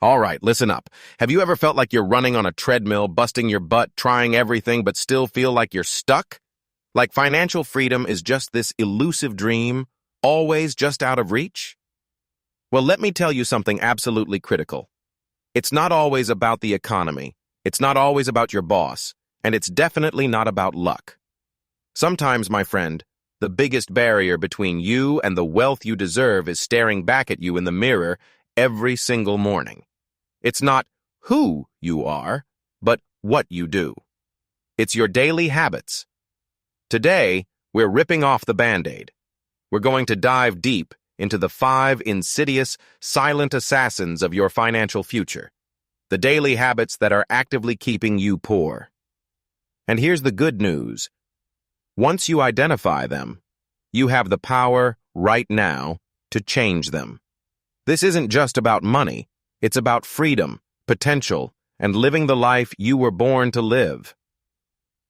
All right, listen up. Have you ever felt like you're running on a treadmill, busting your butt, trying everything, but still feel like you're stuck? Like financial freedom is just this elusive dream, always just out of reach? Well, let me tell you something absolutely critical. It's not always about the economy. It's not always about your boss. And it's definitely not about luck. Sometimes, my friend, the biggest barrier between you and the wealth you deserve is staring back at you in the mirror every single morning. It's not who you are, but what you do. It's your daily habits. Today, we're ripping off the Band-Aid. We're going to dive deep into the 5 insidious, silent assassins of your financial future. The daily habits that are actively keeping you poor. And here's the good news. Once you identify them, you have the power right now to change them. This isn't just about money. It's about freedom, potential, and living the life you were born to live.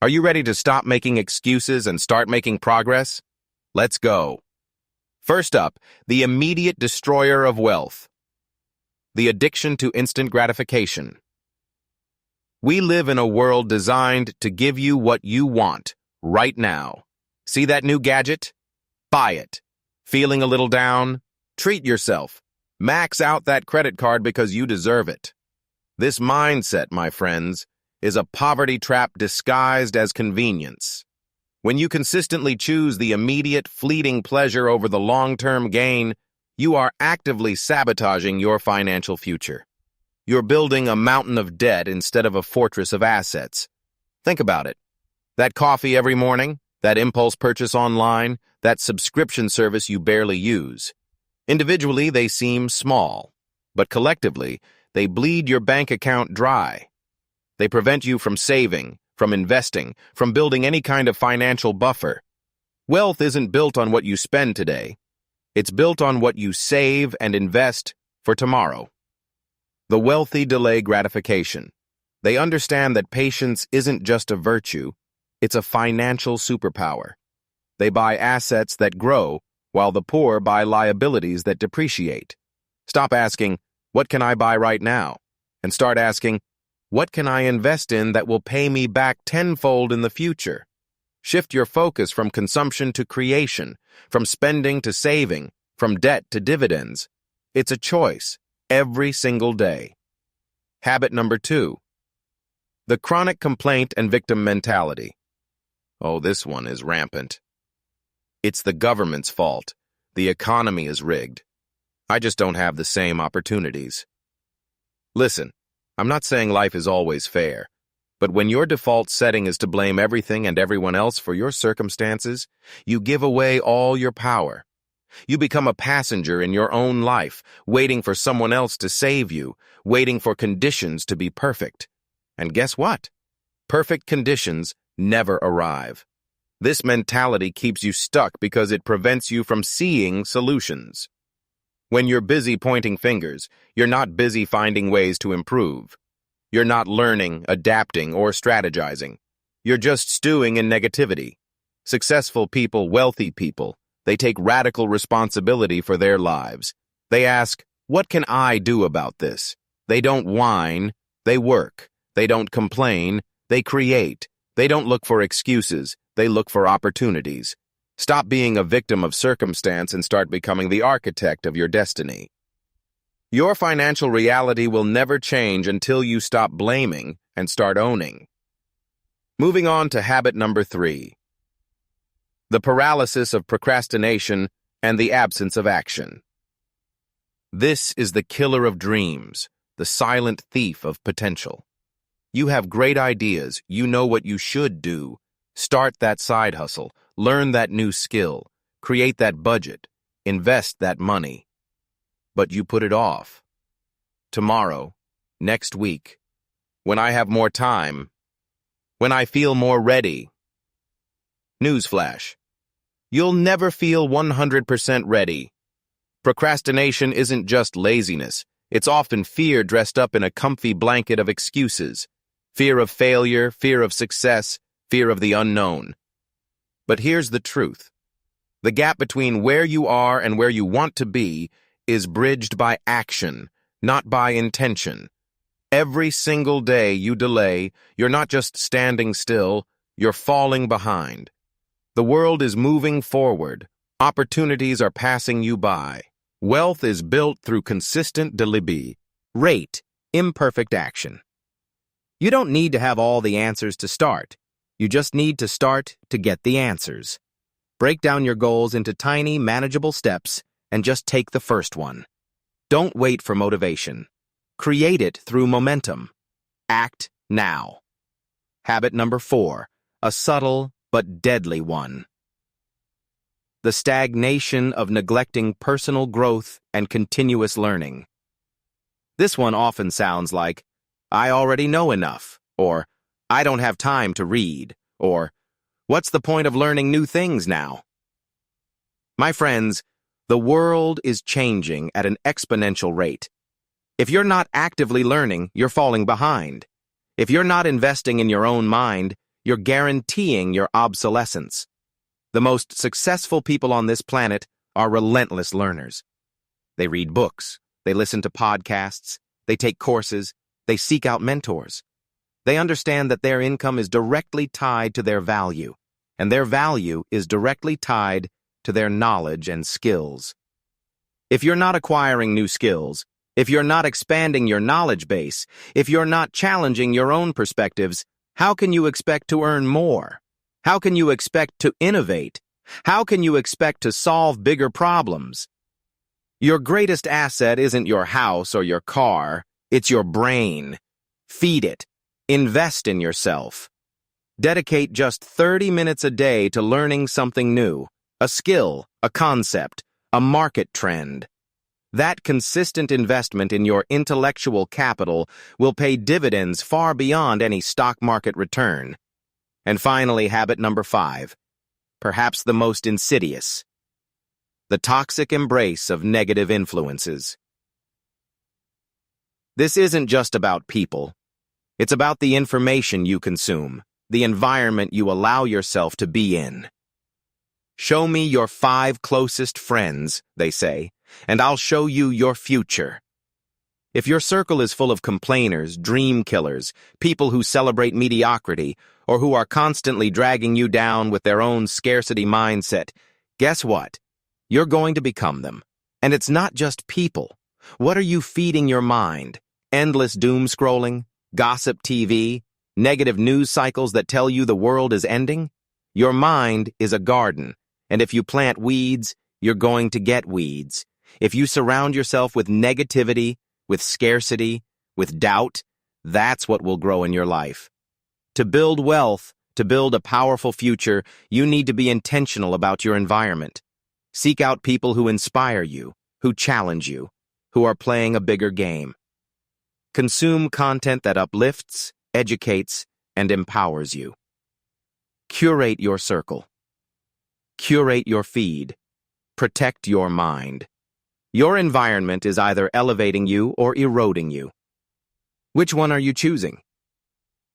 Are you ready to stop making excuses and start making progress? Let's go. First up, the immediate destroyer of wealth. The addiction to instant gratification. We live in a world designed to give you what you want right now. See that new gadget? Buy it. Feeling a little down? Treat yourself. Max out that credit card because you deserve it. This mindset, my friends, is a poverty trap disguised as convenience. When you consistently choose the immediate, fleeting pleasure over the long-term gain, you are actively sabotaging your financial future. You're building a mountain of debt instead of a fortress of assets. Think about it. That coffee every morning, that impulse purchase online, that subscription service you barely use. Individually, they seem small, but collectively, they bleed your bank account dry. They prevent you from saving, from investing, from building any kind of financial buffer. Wealth isn't built on what you spend today. It's built on what you save and invest for tomorrow. The wealthy delay gratification. They understand that patience isn't just a virtue, it's a financial superpower. They buy assets that grow, while the poor buy liabilities that depreciate. Stop asking, what can I buy right now? And start asking, what can I invest in that will pay me back tenfold in the future? Shift your focus from consumption to creation, from spending to saving, from debt to dividends. It's a choice, every single day. Habit number 2. The chronic complaint and victim mentality. Oh, this one is rampant. It's the government's fault. The economy is rigged. I just don't have the same opportunities. Listen, I'm not saying life is always fair, but when your default setting is to blame everything and everyone else for your circumstances, you give away all your power. You become a passenger in your own life, waiting for someone else to save you, waiting for conditions to be perfect. And guess what? Perfect conditions never arrive. This mentality keeps you stuck because it prevents you from seeing solutions. When you're busy pointing fingers, you're not busy finding ways to improve. You're not learning, adapting, or strategizing. You're just stewing in negativity. Successful people, wealthy people, they take radical responsibility for their lives. They ask, what can I do about this? They don't whine, they work. They don't complain, they create. They don't look for excuses, they look for opportunities. Stop being a victim of circumstance and start becoming the architect of your destiny. Your financial reality will never change until you stop blaming and start owning. Moving on to habit number 3. The paralysis of procrastination and the absence of action. This is the killer of dreams, the silent thief of potential. You have great ideas, you know what you should do. Start that side hustle, learn that new skill, create that budget, invest that money. But you put it off. Tomorrow, next week, when I have more time, when I feel more ready. Newsflash. You'll never feel 100% ready. Procrastination isn't just laziness. It's often fear dressed up in a comfy blanket of excuses. Fear of failure, fear of success, fear of the unknown. But here's the truth. The gap between where you are and where you want to be is bridged by action, not by intention. Every single day you delay, you're not just standing still, you're falling behind. The world is moving forward. Opportunities are passing you by. Wealth is built through consistent delivery. Rate, imperfect action. You don't need to have all the answers to start. You just need to start to get the answers. Break down your goals into tiny, manageable steps and just take the first one. Don't wait for motivation. Create it through momentum. Act now. Habit number 4, a subtle but deadly one. The stagnation of neglecting personal growth and continuous learning. This one often sounds like, I already know enough, or I don't have time to read, or what's the point of learning new things now? My friends, the world is changing at an exponential rate. If you're not actively learning, you're falling behind. If you're not investing in your own mind, you're guaranteeing your obsolescence. The most successful people on this planet are relentless learners. They read books, they listen to podcasts, they take courses, they seek out mentors. They understand that their income is directly tied to their value, and their value is directly tied to their knowledge and skills. If you're not acquiring new skills, if you're not expanding your knowledge base, if you're not challenging your own perspectives, how can you expect to earn more? How can you expect to innovate? How can you expect to solve bigger problems? Your greatest asset isn't your house or your car, it's your brain. Feed it. Invest in yourself. Dedicate just 30 minutes a day to learning something new, a skill, a concept, a market trend. That consistent investment in your intellectual capital will pay dividends far beyond any stock market return. And finally, habit number 5, perhaps the most insidious, the toxic embrace of negative influences. This isn't just about people. It's about the information you consume, the environment you allow yourself to be in. Show me your 5 closest friends, they say, and I'll show you your future. If your circle is full of complainers, dream killers, people who celebrate mediocrity, or who are constantly dragging you down with their own scarcity mindset, guess what? You're going to become them. And it's not just people. What are you feeding your mind? Endless doom scrolling? Gossip TV? Negative news cycles that tell you the world is ending? Your mind is a garden, and if you plant weeds, you're going to get weeds. If you surround yourself with negativity, with scarcity, with doubt, that's what will grow in your life. To build wealth, to build a powerful future, you need to be intentional about your environment. Seek out people who inspire you, who challenge you, who are playing a bigger game. Consume content that uplifts, educates, and empowers you. Curate your circle. Curate your feed. Protect your mind. Your environment is either elevating you or eroding you. Which one are you choosing?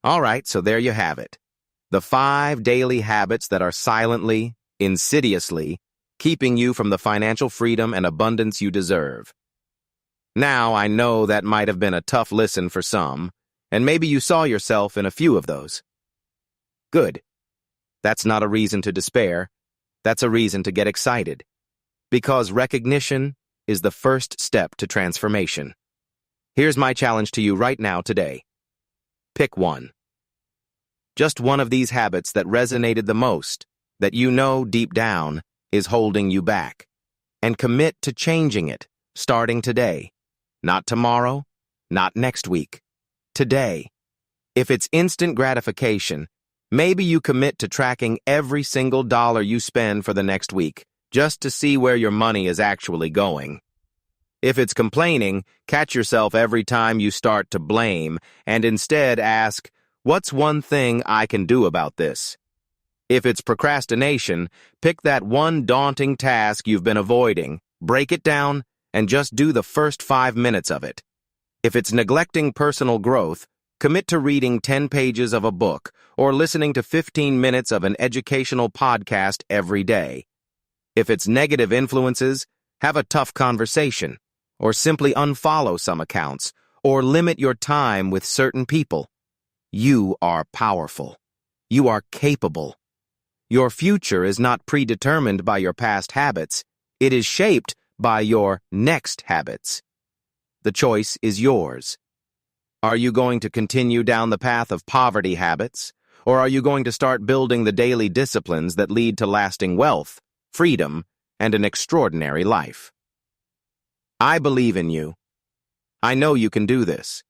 All right, so there you have it. The 5 daily habits that are silently, insidiously, keeping you from the financial freedom and abundance you deserve. Now, I know that might have been a tough listen for some, and maybe you saw yourself in a few of those. Good. That's not a reason to despair. That's a reason to get excited. Because recognition is the first step to transformation. Here's my challenge to you right now today. Pick one. Just one of these habits that resonated the most, that you know deep down is holding you back. And commit to changing it, starting today. Not tomorrow, not next week. Today. If it's instant gratification, maybe you commit to tracking every single dollar you spend for the next week, just to see where your money is actually going. If it's complaining, catch yourself every time you start to blame, and instead ask, what's one thing I can do about this? If it's procrastination, pick that one daunting task you've been avoiding, break it down, and just do the first 5 minutes of it. If it's neglecting personal growth, commit to reading 10 pages of a book or listening to 15 minutes of an educational podcast every day. If it's negative influences, have a tough conversation. or simply unfollow some accounts, or limit your time with certain people. You are powerful. You are capable. Your future is not predetermined by your past habits. It is shaped by your next habits. The choice is yours. Are you going to continue down the path of poverty habits, or are you going to start building the daily disciplines that lead to lasting wealth, freedom, and an extraordinary life? I believe in you. I know you can do this.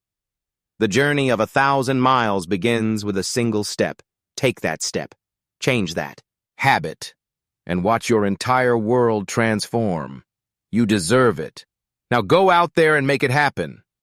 The journey of 1,000 miles begins with a single step. Take that step. Change that habit, and watch your entire world transform. You deserve it. Now go out there and make it happen.